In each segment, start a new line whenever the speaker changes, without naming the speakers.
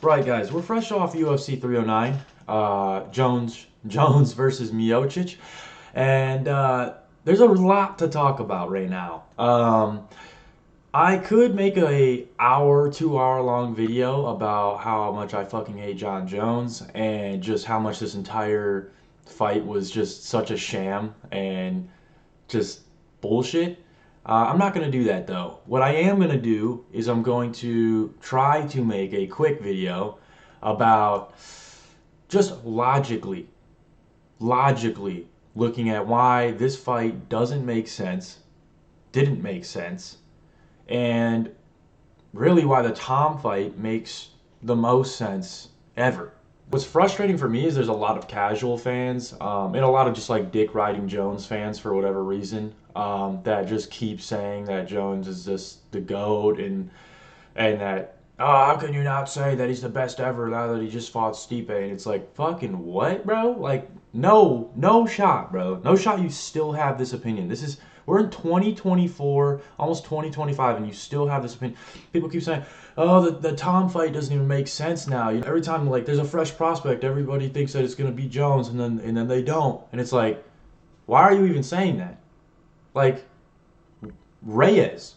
Right, guys, we're fresh off UFC 309, Jones versus Miocic, and there's a lot to talk about right now. I could make a hour, 2 hour long video about how much I fucking hate Jon Jones and just how much this entire fight was just such a sham and just bullshit. I'm not going to do that though. What I am going to do is I'm going to try to make a quick video about just logically looking at why this fight doesn't make sense, didn't make sense, and really why the Tom fight makes the most sense ever. What's frustrating for me is there's a lot of casual fans and a lot of just like dick riding Jones fans for whatever reason that just keep saying that Jones is just the GOAT and that how can you not say that he's the best ever now that he just fought Stipe? And it's like fucking what, bro? Like no shot, bro. No shot. You still have this opinion. We're in 2024, almost 2025, and you still have this opinion. People keep saying, "Oh, the Tom fight doesn't even make sense now." You know, every time like there's a fresh prospect, everybody thinks that it's gonna be Jones, and then they don't, and it's like, why are you even saying that? Like Reyes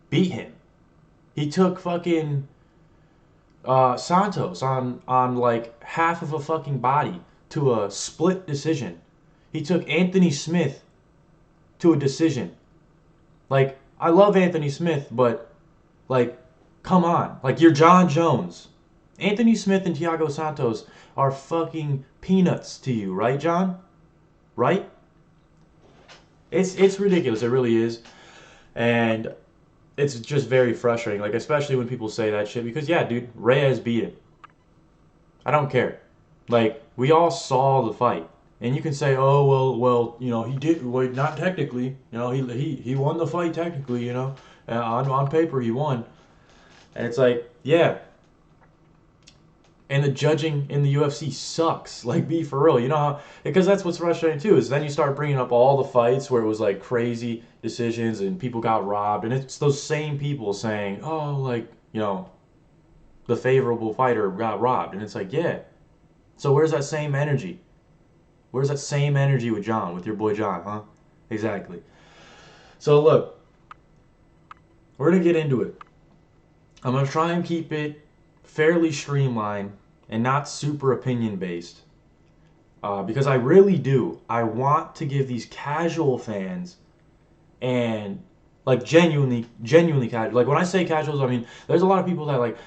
beat him. He took fucking Santos on like half of a fucking body to a split decision. He took Anthony Smith to a decision. Like I love Anthony Smith, but like come on, like you're Jon Jones. Anthony Smith and Thiago Santos are fucking peanuts to you, right, John? Right? It's ridiculous. It really is, and it's just very frustrating. Like especially when people say that shit because yeah, dude, Reyes beat him. I don't care. Like we all saw the fight, and you can say, "Oh well, you know he did. Well, not technically. You know he won the fight technically. You know, on paper he won." And it's like, yeah. And the judging in the UFC sucks. Like, be for real. You know how? Because that's what's frustrating too. Is then you start bringing up all the fights where it was like crazy decisions and people got robbed, and it's those same people saying, "Oh, like you know, the favorable fighter got robbed," and it's like, yeah. So where's that same energy? Where's that same energy with John, with your boy John, huh? Exactly. So look, we're gonna get into it. I'm gonna try and keep it fairly streamlined and not super opinion based, because I really do. I want to give these casual fans and like genuinely casual. Like when I say casuals, I mean there's a lot of people that like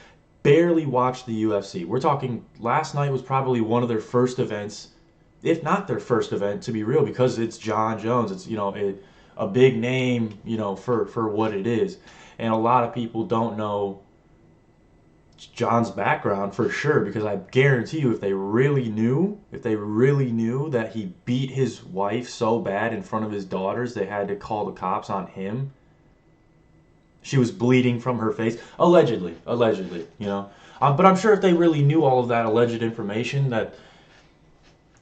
barely watch the UFC. We're talking last night was probably one of their first events, if not their first event, to be real, because it's Jon Jones. It's a big name, for what it is, and a lot of people don't know John's background for sure. Because I guarantee you, if they really knew that he beat his wife so bad in front of his daughters, they had to call the cops on him. She was bleeding from her face, allegedly. But I'm sure if they really knew all of that alleged information, that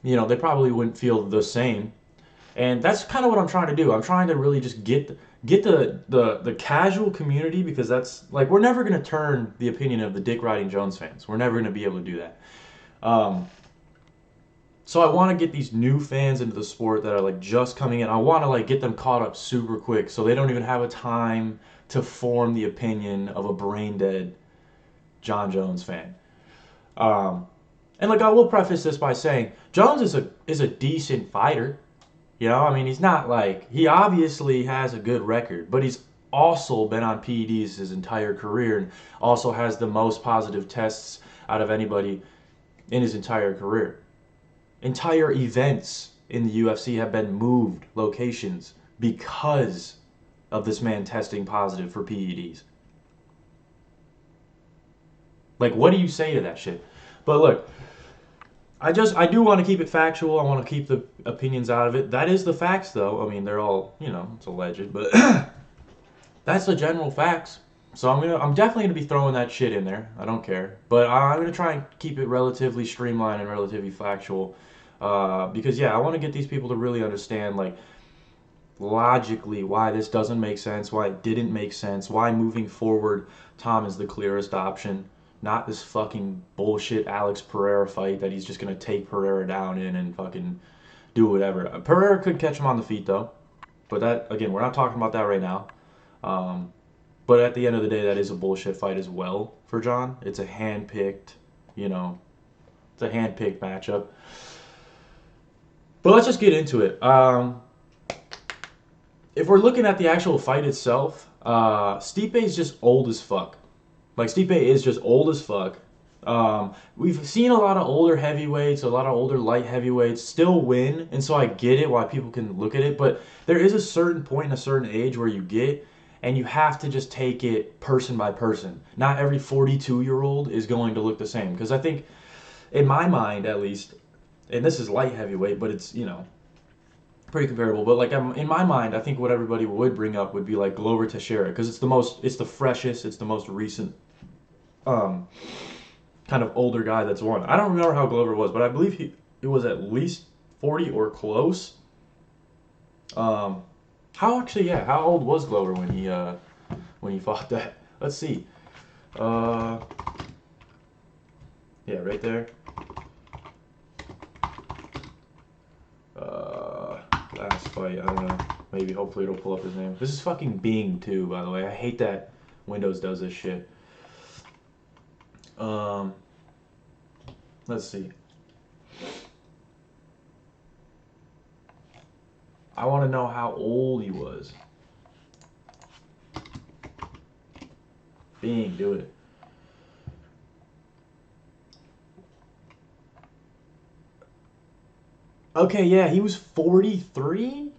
they probably wouldn't feel the same. And that's kind of what I'm trying to do. I'm trying to really just get the casual community, because that's like we're never going to turn the opinion of the Dick Riding Jones fans. We're never going to be able to do that. Um, so I want to get these new fans into the sport that are like just coming in. I want to like get them caught up super quick so they don't even have a time to form the opinion of a brain dead Jon Jones fan. Um, and like I will preface this by saying Jones is a decent fighter. I mean, he's not like he obviously has a good record, but he's also been on PEDs his entire career and also has the most positive tests out of anybody in his entire career. Entire events in the UFC have been moved locations because of this man testing positive for PEDs. Like, what do you say to that shit? But look, I do want to keep it factual. I want to keep the opinions out of it. That is the facts, though. I mean, they're all it's alleged, but that's the general facts. So I'm definitely gonna be throwing that shit in there. I don't care, but I'm gonna try and keep it relatively streamlined and relatively factual, because yeah, I want to get these people to really understand like logically why this doesn't make sense, why it didn't make sense, why moving forward Tom is the clearest option. not this fucking bullshit Alex Pereira fight that he's just gonna take Pereira down in and fucking do whatever. Pereira could catch him on the feet though, but that again, we're not talking about that right now. Um, but at the end of the day, that is a bullshit fight as well for Jon. It's a hand-picked, you know, it's a hand-picked matchup. But let's just get into it. If we're looking at the actual fight itself, Stipe is just old as fuck. Like Stipe is just old as fuck. We've seen a lot of older heavyweights, a lot of older light heavyweights still win, and so I get it why people can look at it. But there is a certain point in a certain age where you get, and you have to just take it person by person. Not every 42-year-old is going to look the same, because I think, in my mind at least, and this is light heavyweight, but it's pretty comparable. But like in my mind, I think what everybody would bring up would be like Glover Teixeira, because it's the freshest, it's the most recent. Kind of older guy that's won. I don't remember how Glover was, but I believe he was at least 40 or close. How old was Glover when he fought that? Let's see. Yeah, right there. Last fight, I don't know. Maybe, hopefully it'll pull up his name. This is fucking Bing too, by the way. I hate that Windows does this shit. Let's see. I want to know how old he was. Bing, do it. Okay, yeah, he was 43?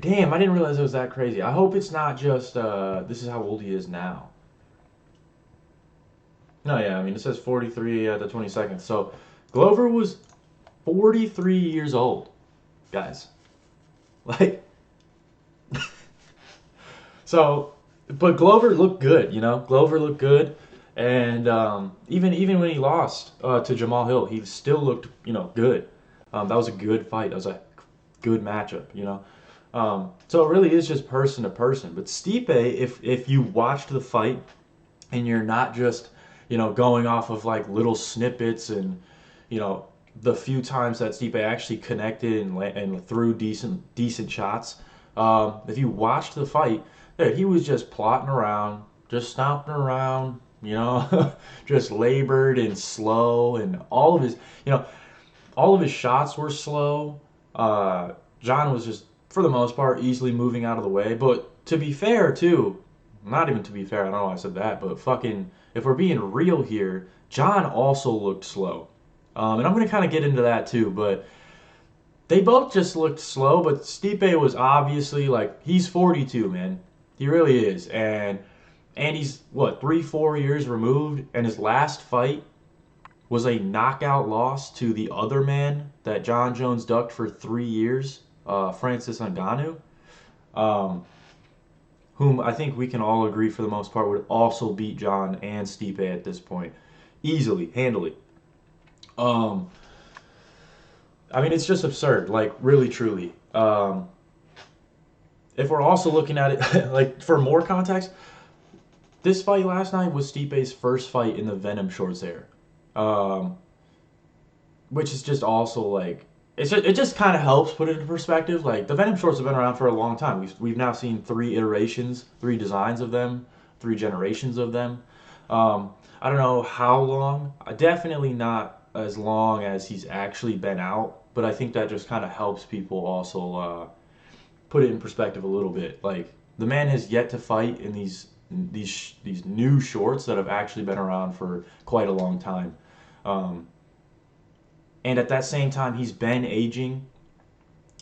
Damn, I didn't realize it was that crazy. I hope it's not just, this is how old he is now. No, yeah, I mean, it says 43 at the 22nd. So, Glover was 43 years old, guys. Like, so, but Glover looked good, Glover looked good. And even when he lost to Jamal Hill, he still looked, good. That was a good fight. That was a good matchup. So it really is just person to person. But Stipe, if you watched the fight and you're not just going off of like little snippets and the few times that Stipe actually connected and threw decent shots, if you watched the fight, he was just plotting around, just stomping around, just labored and slow, and all of his shots were slow. Jon was just, for the most part, easily moving out of the way. But to be fair, too, not even to be fair, I don't know why I said that, but fucking, if we're being real here, Jon also looked slow. And I'm going to kind of get into that, too, but they both just looked slow, but Stipe was obviously, like, he's 42, man. He really is. And he's, 3-4 years removed, and his last fight was a knockout loss to the other man that Jon Jones ducked for 3 years, Francis Ngannou, whom I think we can all agree for the most part would also beat Jon and Stipe at this point. Easily, handily. I mean, it's just absurd, like, really, truly. If we're also looking at it, like, for more context, this fight last night was Stipe's first fight in the Venom Shorts era. Which is just also, like, it just kind of helps put it into perspective. Like, the Venom Shorts have been around for a long time. We've now seen 3 iterations, 3 designs of them, 3 generations of them. I don't know how long. Definitely not as long as he's actually been out. But I think that just kind of helps people also put it in perspective a little bit. Like, the man has yet to fight in these new shorts that have actually been around for quite a long time. And at that same time, he's been aging.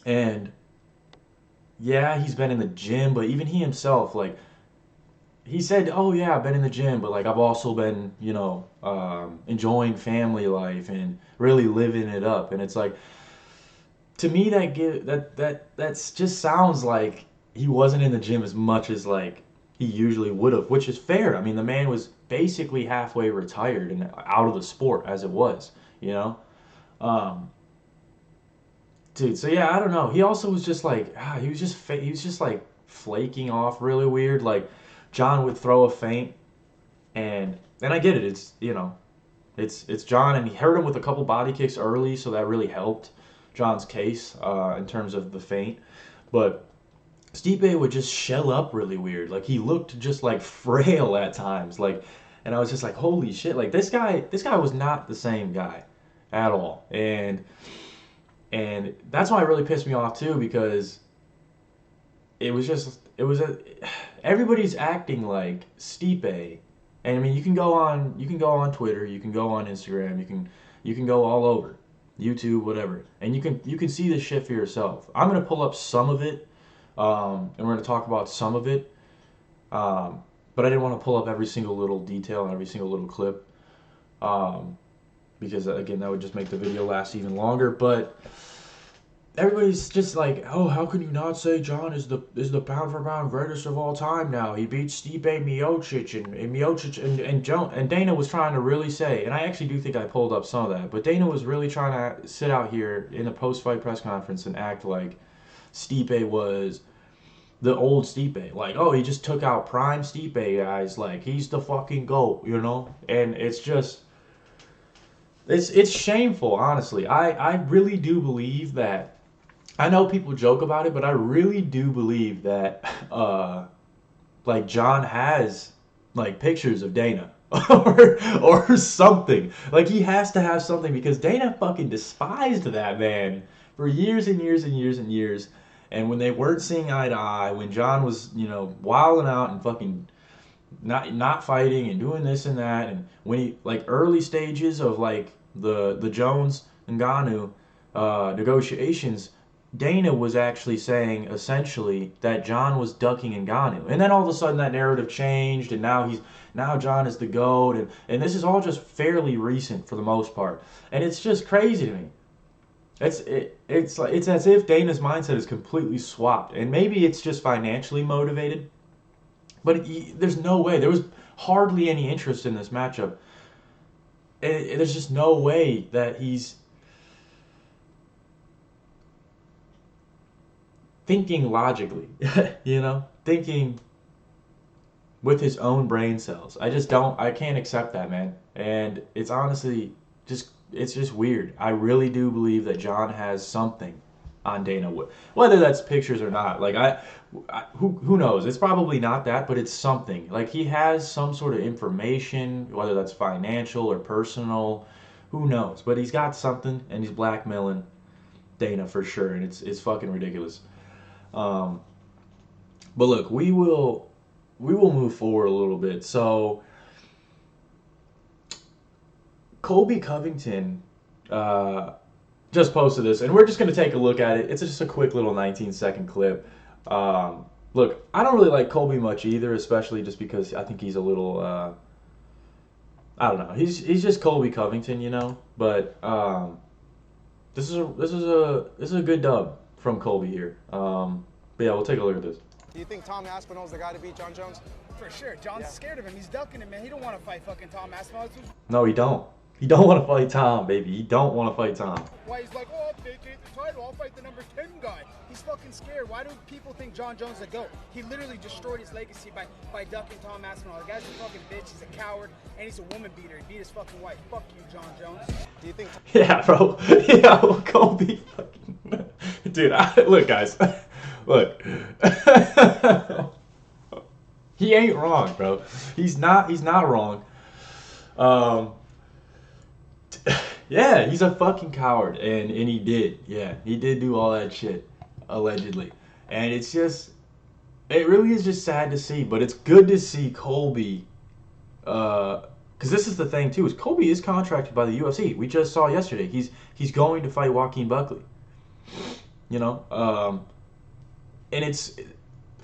And yeah, he's been in the gym, but even he himself, like, he said, "Oh yeah, I've been in the gym, but like I've also been, enjoying family life and really living it up." And it's like, to me, that's just sounds like he wasn't in the gym as much as like he usually would have, which is fair. I mean, the man was basically halfway retired and out of the sport as it was, Um, dude, so yeah, I don't know. He also was just like, he was just like flaking off really weird. Like, Jon would throw a feint and and I get it. It's it's Jon, and he hurt him with a couple body kicks early, so that really helped Jon's case in terms of the feint. But Stipe would just shell up really weird. Like he looked just like frail at times. Like, and I was just like, holy shit! Like this guy was not the same guy at all. And that's why it really pissed me off too, because it was a everybody's acting like Stipe. And I mean, you can go on Twitter, you can go on Instagram, you can go all over YouTube, whatever, and you can see this shit for yourself. I'm gonna pull up some of it, and we're gonna talk about some of it. But I didn't want to pull up every single little detail and every single little clip, um, because again, that would just make the video last even longer. But everybody's just like, oh, how can you not say Jon is the pound for pound greatest of all time now? He beat Stipe Miocic and Miocic and Dana was trying to really say, and I actually do think I pulled up some of that, but Dana was really trying to sit out here in a post fight press conference and act like Stipe was the old Stipe. Like, oh, he just took out prime Stipe guys, like he's the fucking GOAT, you know? And it's just it's shameful, honestly. I really do believe that I know people joke about it, but I really do believe that like Jon has like pictures of Dana or something. Like he has to have something because Dana fucking despised that man for years and years and years and years. And when they weren't seeing eye to eye, when Jon was, wilding out and fucking not fighting and doing this and that, and when he like early stages of like the Jones and Ngannou negotiations, Dana was actually saying essentially that Jon was ducking Ngannou, and then all of a sudden that narrative changed, and now Jon is the GOAT, and this is all just fairly recent for the most part, and it's just crazy to me. It's as if Dana's mindset is completely swapped, and maybe it's just financially motivated, but there's no way. There was hardly any interest in this matchup. There's just no way that he's thinking logically, thinking with his own brain cells. I can't accept that, man. And it's honestly it's just weird. I really do believe that Jon has something on Dana, whether that's pictures or not. Like who knows? It's probably not that, but it's something. Like he has some sort of information, whether that's financial or personal, who knows? But he's got something, and he's blackmailing Dana for sure, and it's fucking ridiculous. Um, but look, we will move forward a little bit. So Colby Covington just posted this, and we're just going to take a look at it. It's just a quick little 19-second clip. Look, I don't really like Colby much either, especially just because I think he's a little, I don't know. He's just Colby Covington, But this is a good dub from Colby here. But yeah, we'll take a look at this.
Do you think Tom Aspinall's the guy to beat Jon Jones?
For sure. Jon's scared of him. He's ducking him, man. He don't want to fight fucking Tom Aspinall.
No, he don't. He don't want to fight Tom, baby. He don't want to fight Tom.
Why he's like, oh, I'll take the title. I'll fight the number 10 guy. He's fucking scared. Why do people think Jon Jones is a GOAT? He literally destroyed his legacy by ducking Tom Aspinall. The guy's a fucking bitch. He's a coward, and he's a woman beater. He beat his fucking wife. Fuck you, Jon Jones.
Do you think?
Yeah, bro. Yeah, well, Colby fucking... Dude, look, guys. Look. He ain't wrong, bro. He's not wrong. Yeah, he's a fucking coward, and he did. Yeah, he did do all that shit, allegedly. And it really is just sad to see, but it's good to see Colby, because this is the thing too, is Colby is contracted by the UFC. We just saw yesterday. He's going to fight Joaquin Buckley. And it's,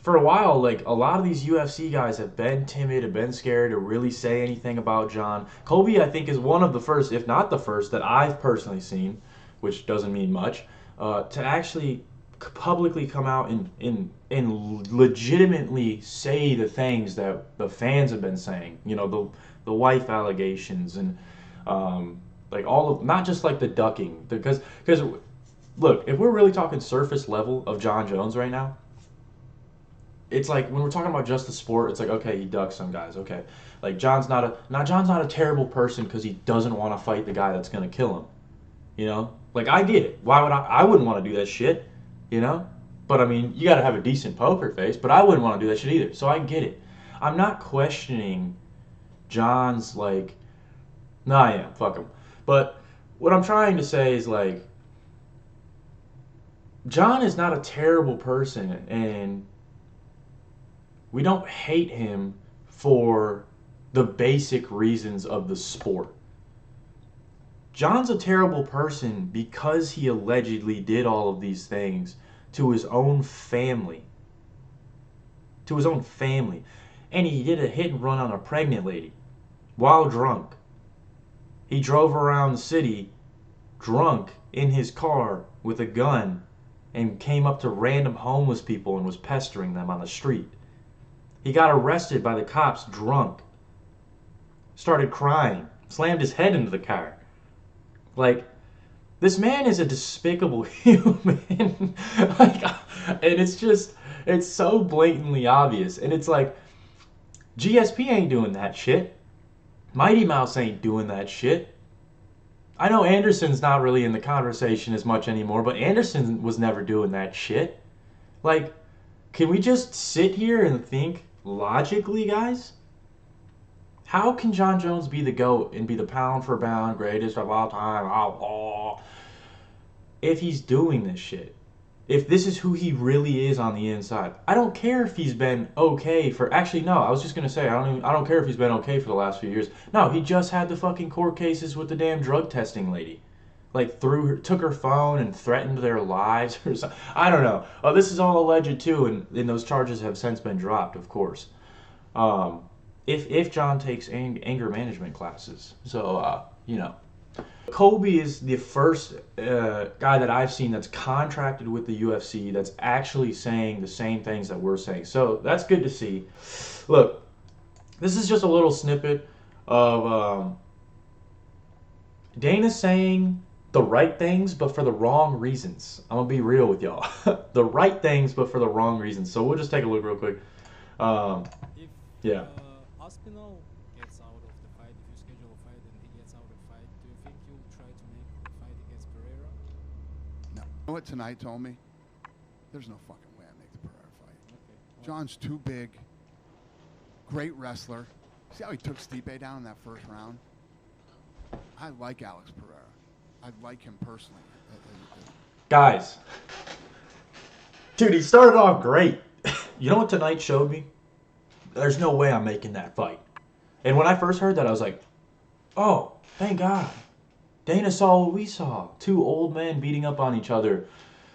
for a while, like, a lot of these UFC guys have been timid, have been scared to really say anything about Jon. Colby, I think, is one of the first, if not the first, that I've personally seen, which doesn't mean much, to actually publicly come out and legitimately say the things that the fans have been saying. The wife allegations and like all of, not just like the ducking, because look, if we're really talking surface level of Jon Jones right now, it's like when we're talking about just the sport, it's like, okay, he ducks some guys, okay. Like John's not a terrible person because he doesn't want to fight the guy that's gonna kill him. You know? Like I get it. Why would I wouldn't want to do that shit, you know? But I mean, you got to have a decent poker face, but I wouldn't want to do that shit either. So I get it. I'm not questioning John's like no, I am. Fuck him. But what I'm trying to say is like John is not a terrible person, and we don't hate him for the basic reasons of the sport. John's a terrible person because he allegedly did all of these things to his own family. To his own family. And he did a hit and run on a pregnant lady while drunk. He drove around the city drunk in his car with a gun and came up to random homeless people and was pestering them on the street. He got arrested by the cops drunk. Started crying. Slammed his head into the car. Like, this man is a despicable human. Like, and it's so blatantly obvious. And it's like, GSP ain't doing that shit. Mighty Mouse ain't doing that shit. I know Anderson's not really in the conversation as much anymore, but Anderson was never doing that shit. Like, can we just sit here and think logically, guys? How can Jon Jones be the GOAT and be the pound for pound greatest of all time if he's doing this shit? If this is who he really is on the inside? I don't care if he's been okay for... Actually, no, I was just going to say, I don't care if he's been okay for the last few years. No, he just had the fucking court cases with the damn drug testing lady. Like, took her phone and threatened their lives or something. I don't know. Oh, this is all alleged, too, and those charges have since been dropped, of course. If Jon takes anger management classes. So, you know. Colby is the first guy that I've seen that's contracted with the UFC that's actually saying the same things that we're saying. So that's good to see. Look, this is just a little snippet of Dana saying the right things, but for the wrong reasons. I'm going to be real with y'all. The right things, but for the wrong reasons. So we'll just take a look real quick. Yeah.
Aspinall gets out of the fight, if you schedule a fight and he gets out of the fight, do you think you'll try to make the fight against Pereira?
No. You know what tonight told me? There's no fucking way I make the Pereira fight.
Okay. Well,
John's too big. Great wrestler. See how he took Stipe down in that first round? I like Alex Pereira. I like him personally.
Guys. Dude, he started off great. You know what tonight showed me? There's no way I'm making that fight. And when I first heard that, I was like, oh, thank God. Dana saw what we saw. Two old men beating up on each other.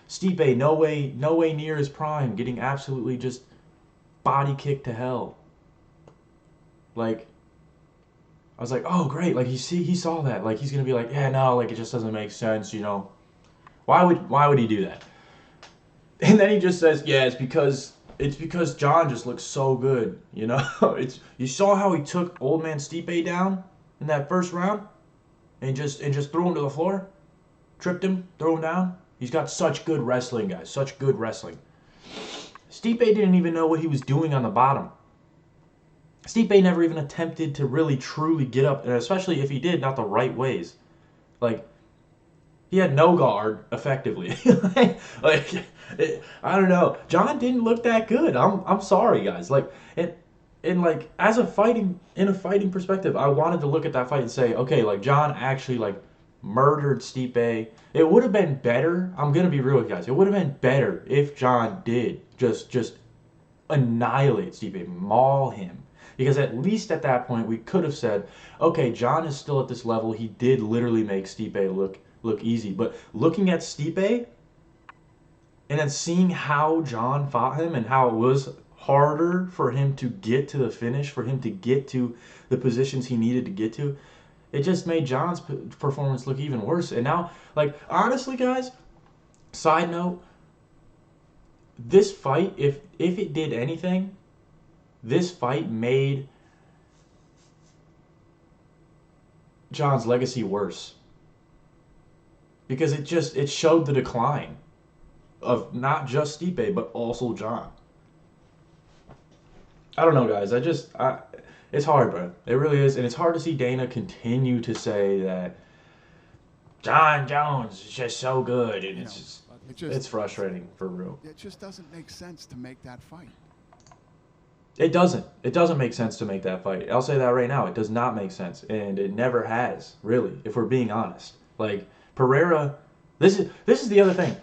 Stipe, no way near his prime, getting absolutely just body kicked to hell. Like, I was like, oh, great. Like, he saw that. Like, he's going to be like, yeah, no, like, it just doesn't make sense, you know. Why would he do that? And then he just says, yeah, it's because Jon just looks so good, you know. You saw how he took old man Stipe down in that first round, and just threw him to the floor, tripped him, threw him down. He's got such good wrestling, guys, such good wrestling. Stipe didn't even know what he was doing on the bottom. Stipe never even attempted to really truly get up, and especially if he did, not the right ways. Like, he had no guard, effectively. I don't know. Jon didn't look that good. I'm sorry, guys. Like, and like, in a fighting perspective, I wanted to look at that fight and say, okay, like, Jon actually, like, murdered Stipe. It would have been better. I'm going to be real with you guys. It would have been better if Jon did just annihilate Stipe, maul him. Because at least at that point, we could have said, okay, Jon is still at this level. He did literally make Stipe look easy. But looking at Stipe and then seeing how Jon fought him and how it was harder for him to get to the finish, for him to get to the positions he needed to get to, it just made Jon's performance look even worse. And now, like, honestly, guys, side note, this fight, if it did anything, this fight made Jon's legacy worse. Because it showed the decline of not just Stipe, but also Jon. I don't know, guys. It's hard, bro. It really is, and it's hard to see Dana continue to say that Jon Jones is just so good, and
You
it's
know,
just
But
it
it's
just
frustrating for real.
it just doesn't make sense to make that fight.
It doesn't. It doesn't make sense to make that fight. I'll say that right now. It does not make sense, and it never has, really, if we're being honest. Like Pereira, this is the other thing.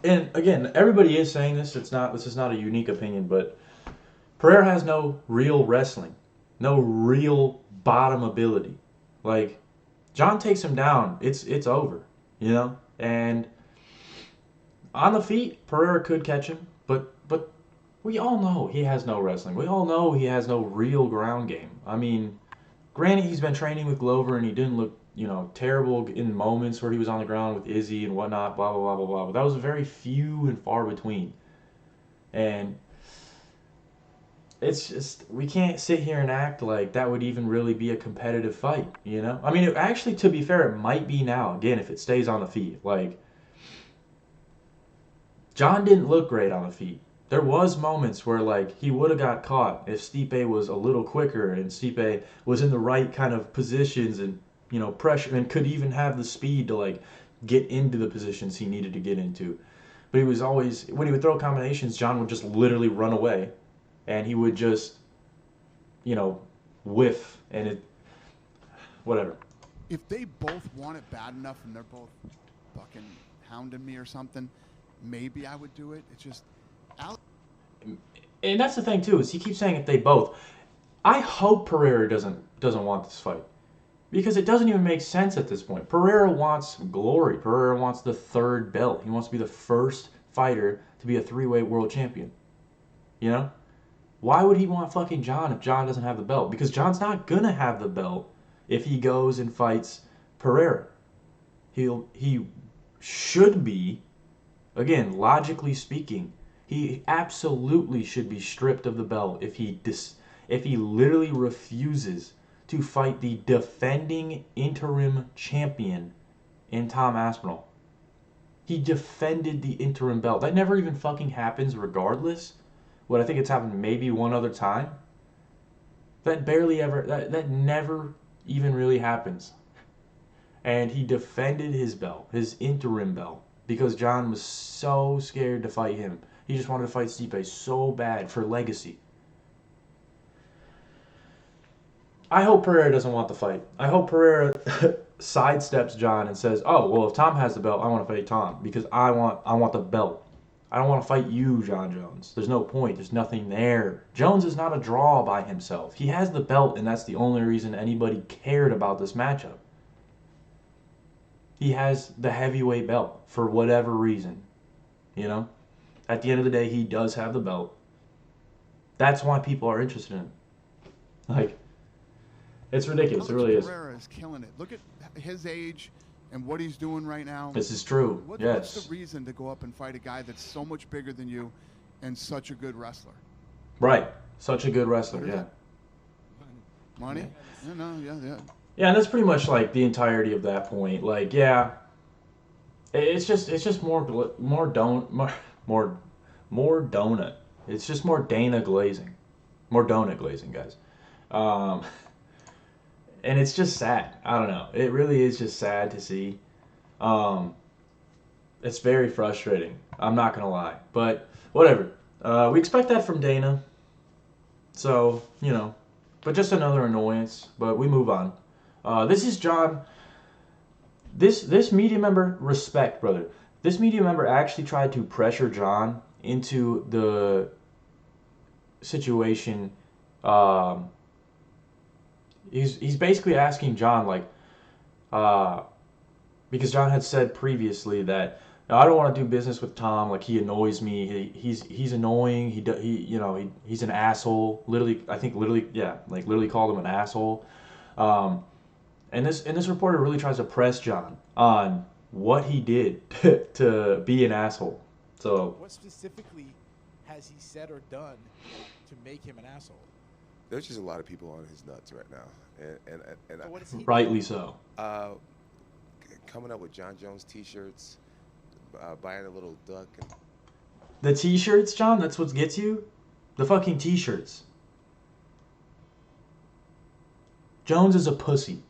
And again, everybody is saying this. This is not a unique opinion, but Pereira has no real wrestling, no real bottom ability. Like John takes him down, it's over, you know. And on the feet, Pereira could catch him, but we all know he has no wrestling. We all know he has no real ground game. I mean, granted, he's been training with Glover and he didn't look, terrible in moments where he was on the ground with Izzy and whatnot, blah, blah, blah, blah, blah. But that was very few and far between. And it's just, we can't sit here and act like that would even really be a competitive fight, you know? I mean, actually, to be fair, it might be now, again, if it stays on the feet. Like, John didn't look great on the feet. There was moments where like he would have got caught if Stipe was a little quicker and Stipe was in the right kind of positions and pressure and could even have the speed to like get into the positions he needed to get into. But he was always when he would throw combinations, John would just literally run away and he would just whiff and it whatever.
If they both want it bad enough and they're both fucking hounding me or something, maybe I would do it. It's just Alex.
And that's the thing too, is he keeps saying if they both. I hope Pereira doesn't want this fight. Because it doesn't even make sense at this point. Pereira wants glory. Pereira wants the third belt. He wants to be the first fighter to be a three-weight world champion. You know? Why would he want fucking John if John doesn't have the belt? Because John's not gonna have the belt if he goes and fights Pereira. He should be, again, logically speaking, he absolutely should be stripped of the belt if he literally refuses to fight the defending interim champion in Tom Aspinall. He defended the interim belt. That never even fucking happens regardless. What I think it's happened maybe one other time. That barely ever, that never even really happens. And he defended his belt, his interim belt, because John was so scared to fight him. He just wanted to fight Stipe so bad for legacy. I hope Pereira doesn't want the fight. I hope Pereira sidesteps John and says, "Oh, well, if Tom has the belt, I want to fight Tom because I want the belt. I don't want to fight you, Jon Jones. There's no point. There's nothing there. Jones is not a draw by himself. He has the belt, and that's the only reason anybody cared about this matchup. He has the heavyweight belt for whatever reason. You know? At the end of the day, he does have the belt. That's why people are interested in him. Like, it's ridiculous. It really is.
Pereira is killing it. Look at his age and what he's doing right now.
This is true. Yes.
What's the reason to go up and fight a guy that's so much bigger than you and such a good wrestler?
Right. Such a good wrestler, yeah.
Money? Yeah, no, yeah.
Yeah, and that's pretty much like the entirety of that point. Like, yeah, it's just more donut. It's just more Dana glazing, more donut glazing, guys. And it's just sad. I don't know. It really is just sad to see. It's very frustrating. I'm not gonna lie, but whatever. We expect that from Dana, so but just another annoyance. But we move on. This is John. This media member, respect, brother. This media member actually tried to pressure John into the situation. He's basically asking John like, because John had said previously that I don't want to do business with Tom. Like he annoys me. He's annoying. He's an asshole. Literally called him an asshole. And this reporter really tries to press John on what he did to be an asshole. So
what specifically has he said or done to make him an asshole?
There's just a lot of people on his nuts right now, and
But what is he
rightly so.
Coming up with Jon Jones T-shirts, buying a little duck.
The T-shirts, John. That's what gets you. The fucking T-shirts. Jones is a pussy.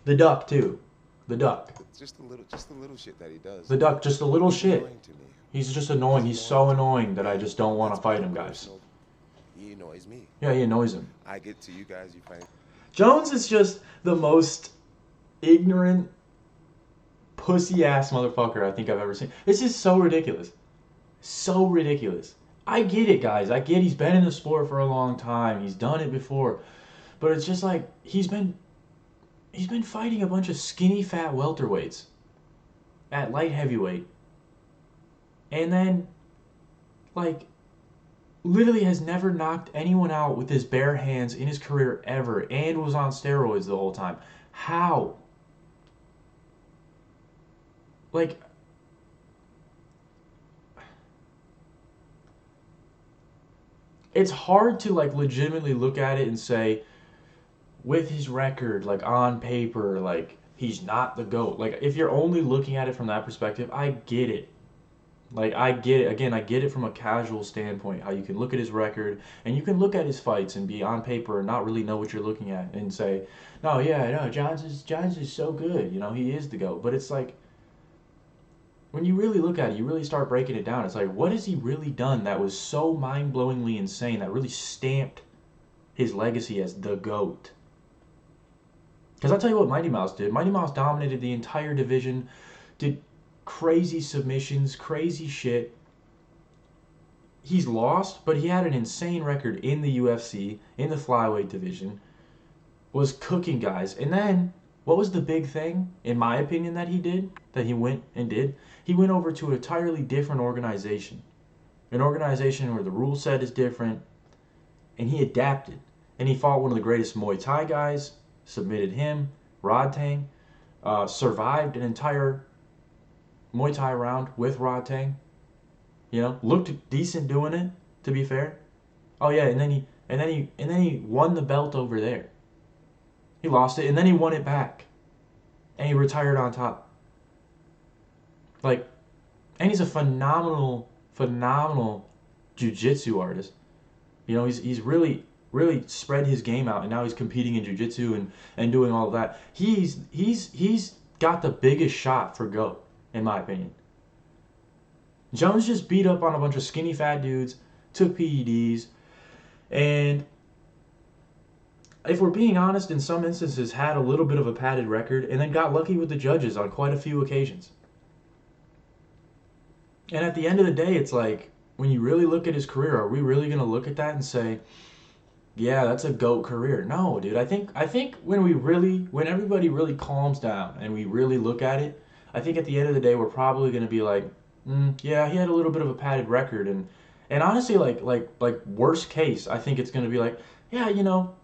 The Duck too. The Duck.
Just the little shit that he does.
The Duck, just a little
It's
shit.
annoying to me.
He's just annoying. He's so
to me.
annoying that I just don't want to
That's
fight
my
him, guys.
personal- He annoys me.
Yeah, he annoys him.
I get to you guys, you find
Jones is just the most ignorant, pussy-ass motherfucker I think I've ever seen. This is so ridiculous. So ridiculous. I get it, guys. I get he's been in the sport for a long time. He's done it before. But it's just like he's been fighting a bunch of skinny fat welterweights at light heavyweight. And then like literally has never knocked anyone out with his bare hands in his career ever and was on steroids the whole time. How? Like it's hard to like legitimately look at it and say with his record like on paper like he's not the GOAT. Like if you're only looking at it from that perspective, I get it. Like I get it. Again, I get it from a casual standpoint how you can look at his record and you can look at his fights and be on paper and not really know what you're looking at and say, "No, yeah, no, Jones is so good. You know, he is the GOAT." But it's like when you really look at it, you really start breaking it down. It's like, what has he really done that was so mind-blowingly insane that really stamped his legacy as the GOAT? Because I'll tell you what Mighty Mouse did. Mighty Mouse dominated the entire division, did crazy submissions, crazy shit. He's lost, but he had an insane record in the UFC, in the flyweight division, was cooking guys. And then, what was the big thing, in my opinion, that he did, that he went and did? He went over to an entirely different organization. An organization where the rule set is different, and he adapted. And he fought one of the greatest Muay Thai guys, submitted him, Rodtang, survived an entire Muay Thai round with Rodtang. You know, looked decent doing it, to be fair. Oh yeah, and then he won the belt over there. He lost it, and then he won it back. And he retired on top. Like, and he's a phenomenal jiu-jitsu artist. You know, he's really spread his game out, and now he's competing in jiu-jitsu and doing all of that. He's got the biggest shot for GOAT, in my opinion. Jones just beat up on a bunch of skinny fat dudes, took PEDs, and if we're being honest, in some instances had a little bit of a padded record, and then got lucky with the judges on quite a few occasions. And at the end of the day, it's like, when you really look at his career, are we really going to look at that and say, yeah, that's a GOAT career? No, dude. I think when everybody really calms down and we really look at it, I think at the end of the day, we're probably going to be like, yeah, he had a little bit of a padded record. And honestly, like worst case, I think it's going to be like, yeah, you know,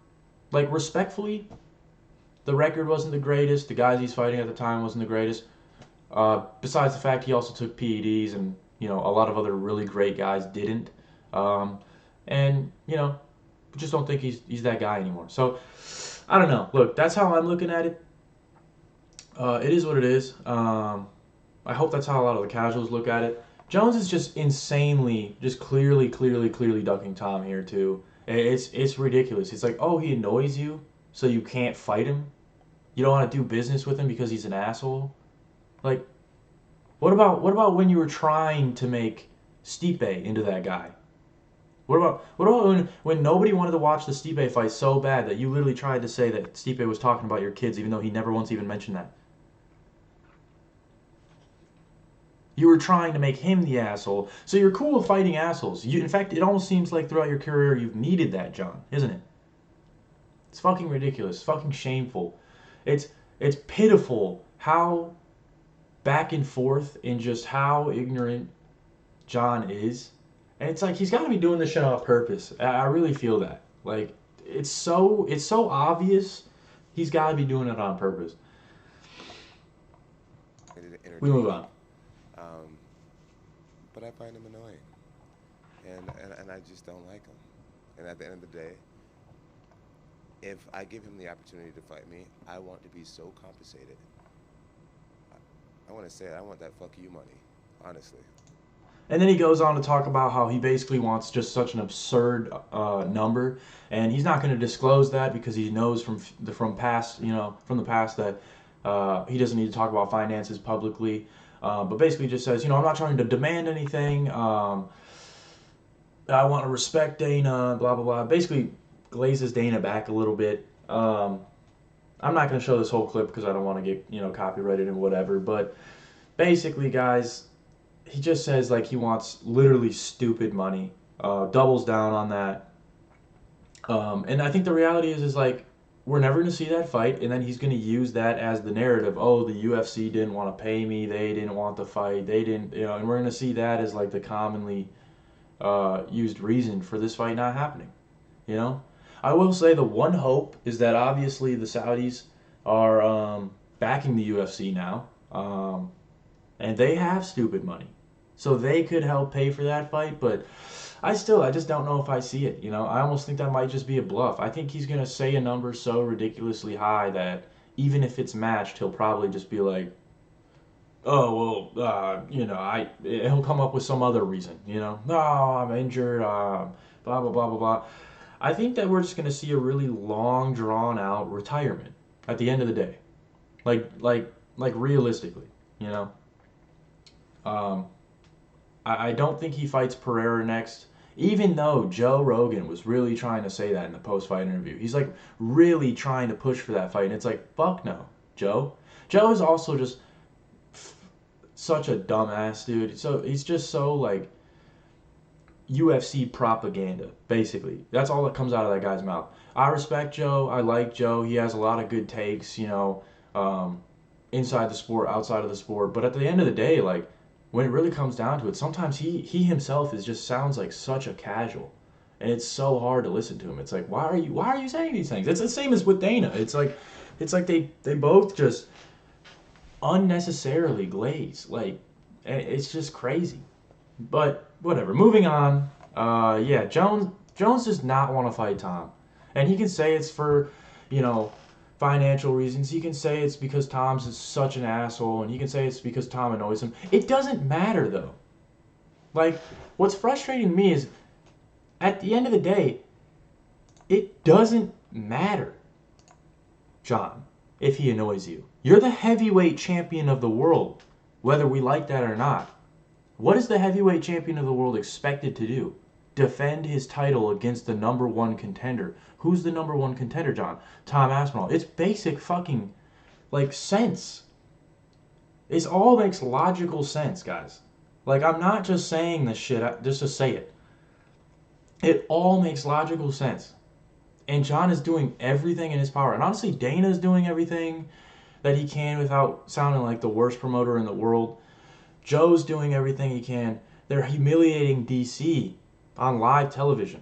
like respectfully, the record wasn't the greatest. The guys he's fighting at the time wasn't the greatest. Besides the fact he also took PEDs and, you know, a lot of other really great guys didn't. And, you know, just don't think he's that guy anymore. So, I don't know. Look, that's how I'm looking at it. It is what it is. I hope that's how a lot of the casuals look at it. Jones is just insanely, just clearly ducking Tom here too. It's ridiculous. It's like, oh, he annoys you, so you can't fight him. You don't want to do business with him because he's an asshole. Like, what about when you were trying to make Stipe into that guy? What about when nobody wanted to watch the Stipe fight so bad that you literally tried to say that Stipe was talking about your kids, even though he never once even mentioned that? You were trying to make him the asshole, so you're cool with fighting assholes. In fact, it almost seems like throughout your career you've needed that, John, isn't it? It's fucking ridiculous. It's fucking shameful. It's pitiful how back and forth in just how ignorant John is. And it's like he's got to be doing this shit on purpose. I really feel that. Like it's so obvious he's got to be doing it on purpose. We move on.
But I find him annoying, and I just don't like him. And at the end of the day, if I give him the opportunity to fight me, I want to be so compensated. I want to say it, I want that fuck you money, honestly.
And then he goes on to talk about how he basically wants just such an absurd number, and he's not going to disclose that because he knows from the past that he doesn't need to talk about finances publicly. But basically just says, I'm not trying to demand anything. I want to respect Dana, blah, blah, blah. Basically glazes Dana back a little bit. I'm not going to show this whole clip because I don't want to get, copyrighted and whatever. But basically, guys, he just says, like, he wants literally stupid money. Doubles down on that. And I think the reality is like, we're never going to see that fight, and then he's going to use that as the narrative. Oh, the UFC didn't want to pay me. They didn't want the fight. They didn't, and we're going to see that as, like, the commonly used reason for this fight not happening. I will say the one hope is that obviously the Saudis are backing the UFC now, and they have stupid money, so they could help pay for that fight. But I just don't know if I see it. I almost think that might just be a bluff. I think he's gonna say a number so ridiculously high that even if it's matched, he'll probably just be like, oh well, he'll come up with some other reason. No, I'm injured. Blah blah blah blah blah. I think that we're just gonna see a really long, drawn out retirement at the end of the day, like realistically. I don't think he fights Pereira next. Even though Joe Rogan was really trying to say that in the post-fight interview. He's like really trying to push for that fight. And it's like, fuck no, Joe. Joe is also just such a dumbass, dude. So he's just so like UFC propaganda, basically. That's all that comes out of that guy's mouth. I respect Joe. I like Joe. He has a lot of good takes, inside the sport, outside of the sport. But at the end of the day, like, when it really comes down to it, sometimes he himself just sounds like such a casual, and it's so hard to listen to him. It's like, why are you saying these things? It's the same as with Dana. It's like they both just unnecessarily glaze. Like, it's just crazy. But whatever. Moving on. Jones does not want to fight Tom, and he can say it's for, financial reasons. He can say it's because Tom's is such an asshole, and he can say it's because Tom annoys him. It doesn't matter, though. Like, what's frustrating to me is, at the end of the day, it doesn't matter, John, if he annoys you. You're the heavyweight champion of the world, whether we like that or not. What is the heavyweight champion of the world expected to do? Defend his title against the number one contender. Who's the number one contender, John? Tom Aspinall. It's basic fucking, sense. It all makes logical sense, guys. Like, I'm not just saying this shit just to say it. It all makes logical sense. And John is doing everything in his power. And honestly, Dana's doing everything that he can without sounding like the worst promoter in the world. Joe's doing everything he can. They're humiliating DC on live television,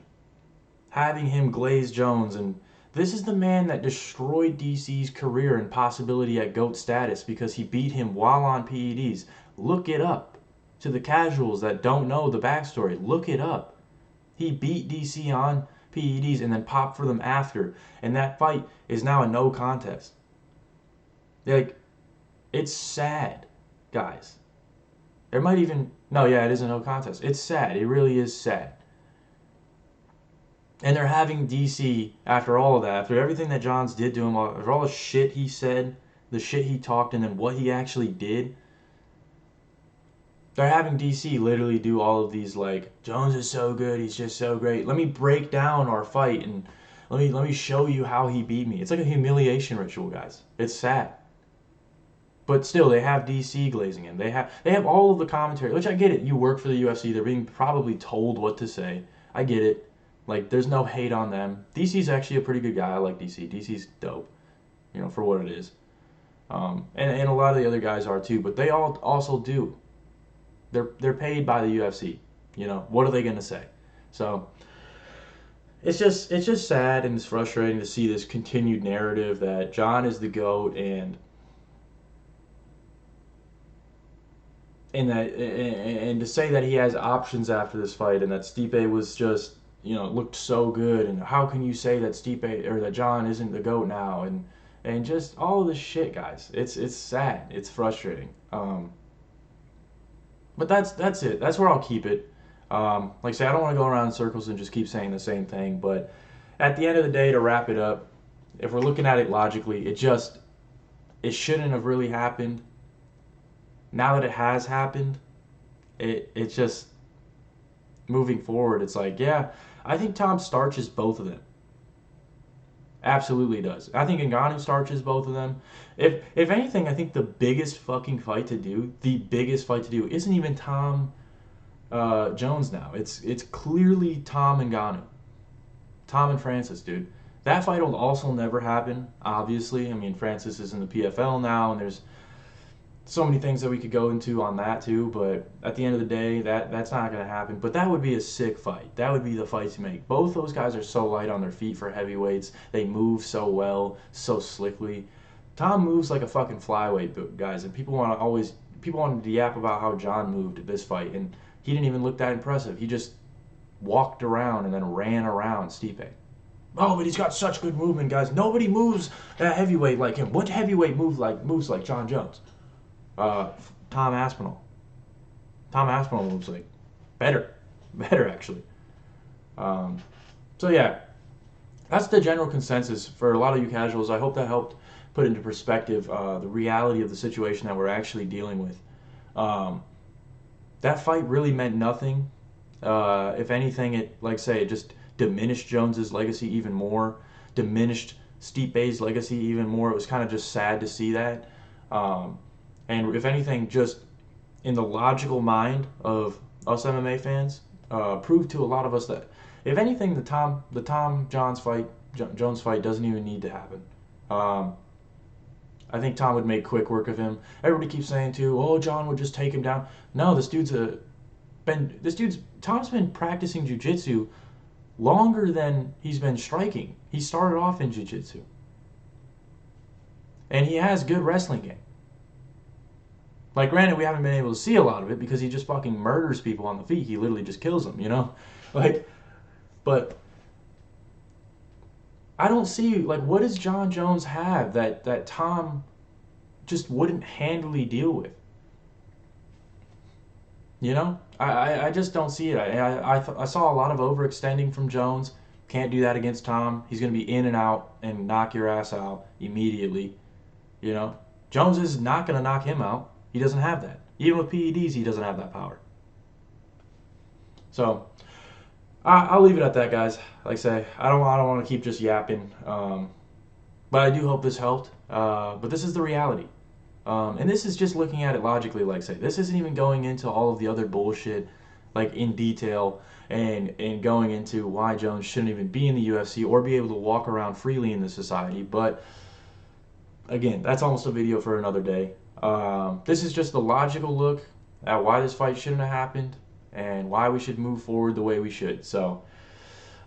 having him glaze Jones, and this is the man that destroyed DC's career and possibility at GOAT status because he beat him while on PEDs. Look it up. To the casuals that don't know the backstory, look it up. He beat DC on PEDs and then popped for them after, and that fight is now a no contest. Like, it's sad, guys. There might even, no, yeah, it is a no contest. It's sad. It really is sad. And they're having DC, after all of that, after everything that Johns did to him, after all the shit he said, the shit he talked, and then what he actually did, they're having DC literally do all of these, like, Jones is so good, he's just so great. Let me break down our fight, and let me show you how he beat me. It's like a humiliation ritual, guys. It's sad. But still, they have DC glazing him. They have all of the commentary, which I get it. You work for the UFC. They're being probably told what to say. I get it. Like, there's no hate on them. DC's actually a pretty good guy. I like DC. DC's dope, for what it is. And a lot of the other guys are too. But they all also do. They're paid by the UFC. What are they gonna say? So it's just sad and it's frustrating to see this continued narrative that John is the GOAT and to say that he has options after this fight and that Stipe was just looked so good, and how can you say that Stipe or that John isn't the GOAT now, and just all of this shit, guys. It's sad. It's frustrating. But that's it. That's where I'll keep it. Like I say, I don't want to go around in circles and just keep saying the same thing. But at the end of the day, to wrap it up, if we're looking at it logically, it shouldn't have really happened. Now that it has happened, it's just moving forward. It's like, yeah, I think Tom starches both of them. Absolutely does. I think Ngannou starches both of them. If anything, I think the biggest fight to do isn't even Tom Jones now. It's clearly Tom Ngannou. Tom and Francis, dude. That fight will also never happen, obviously. I mean, Francis is in the PFL now, and there's so many things that we could go into on that too, but at the end of the day, that's not going to happen. But that would be a sick fight. That would be the fight to make. Both those guys are so light on their feet for heavyweights. They move so well, so slickly. Tom moves like a fucking flyweight, guys, and people wanted to yap about how Jon moved at this fight, and he didn't even look that impressive. He just walked around and then ran around Stipe. Oh, but he's got such good movement, guys. Nobody moves at heavyweight like him. What heavyweight moves like Jon Jones? Tom Aspinall. Tom Aspinall moves like better actually. So yeah, that's the general consensus for a lot of you casuals. I hope that helped put into perspective the reality of the situation that we're actually dealing with. That fight really meant nothing. If anything, it just diminished Jones's legacy even more, diminished Stipe's legacy even more. It was kind of just sad to see that. And if anything, just in the logical mind of us MMA fans, proved to a lot of us that, if anything, the Tom Jones fight doesn't even need to happen. I think Tom would make quick work of him. Everybody keeps saying too, oh, Jon would just take him down. No, Tom's been practicing jiu-jitsu longer than he's been striking. He started off in jiu-jitsu. And he has good wrestling game. Like, granted, we haven't been able to see a lot of it because he just fucking murders people on the feet. He literally just kills them, you know? But I don't see, what does Jon Jones have that Tom just wouldn't handily deal with? You know? I just don't see it. I saw a lot of overextending from Jones. Can't do that against Tom. He's going to be in and out and knock your ass out immediately. You know? Jones is not going to knock him out. He doesn't have that. Even with PEDs, he doesn't have that power. So, I'll leave it at that, guys. Like I say, I don't want to keep just yapping. But I do hope this helped. But this is the reality. And this is just looking at it logically, like I say. This isn't even going into all of the other bullshit, in detail, and going into why Jones shouldn't even be in the UFC or be able to walk around freely in the society. But, again, that's almost a video for another day. This is just the logical look at why this fight shouldn't have happened and why we should move forward the way we should. So,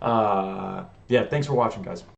yeah, thanks for watching, guys.